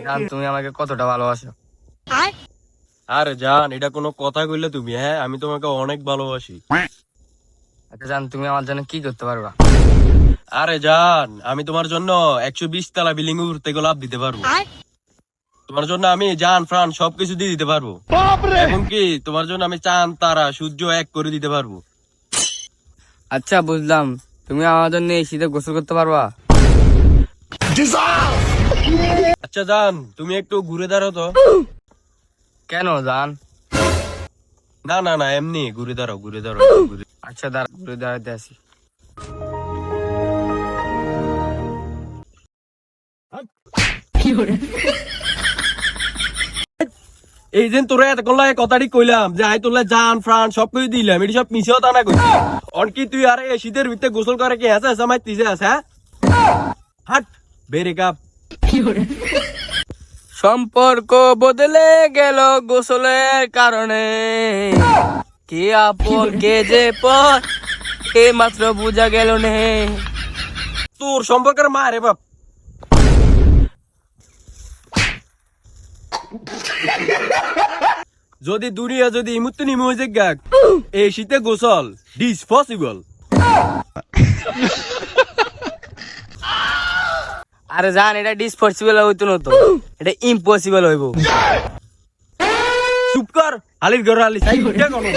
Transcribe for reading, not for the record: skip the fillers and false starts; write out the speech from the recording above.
জান তুমি আমাকে কতটা ভালোবাসো? আরে জান, এটা কোনো কথা কইলে তুমি? হ্যাঁ, আমি তোমাকে অনেক ভালোবাসি। আচ্ছা জান, তুমি আমার জন্য কি করতে পারবা? আরে জান, আমি তোমার জন্য 120 তলা বিল্ডিং উঠতে লাভ দিতে পারবো। তোমার জন্য আমি জান প্রাণ সবকিছু দিয়ে দিতে পারবো। এখন কি তোমার জন্য আমি চাঁদ তারা সূর্য এক করে দিতে পারবো। আচ্ছা বুঝলাম, তুমি আমার জন্য এই শীতে গোসল করতে পারবা? আচ্ছা জান, তুমি একটু ঘুরে দাঁড়াও তো। কেন জান? না না না, এমনি ঘুরে দাঁড়াও, ঘুরে দাঁড়াও, ঘুরে। আচ্ছা দাঁড়া, ঘুরে দাঁড়াতে আসি। এই যে তোরা এতক্ষণ লাগে কথাটি কইলাম যে আই তোলা জান প্রাণ সবকিছু দিলাম, এটি সব মিশেও তা না কইছি। অনকি তুই আরে এই শীতের ভিতরে গোসল করে কি আছে আমার তিজে আছে? হ্যাঁ, হাট বেরে কাপ। সম্পর্ক বদলে গেল গোসলের কারণে, কে আপন কে যে পর এ মাত্র বুঝা গেল নে। তোর সম্পর্কের মা রে বাপ। যদি দুনিয়া যদি ইমুত্ত নিমু হয়ে যাক, এই শীতে গোসল ডিসপসিবল। আরে জান, এটা ডিসপসিবল হইতো না তো, এটা ইম্পসিবল হইব। চুপ কর, আলির ঘর আলি সাই উঠে কোনো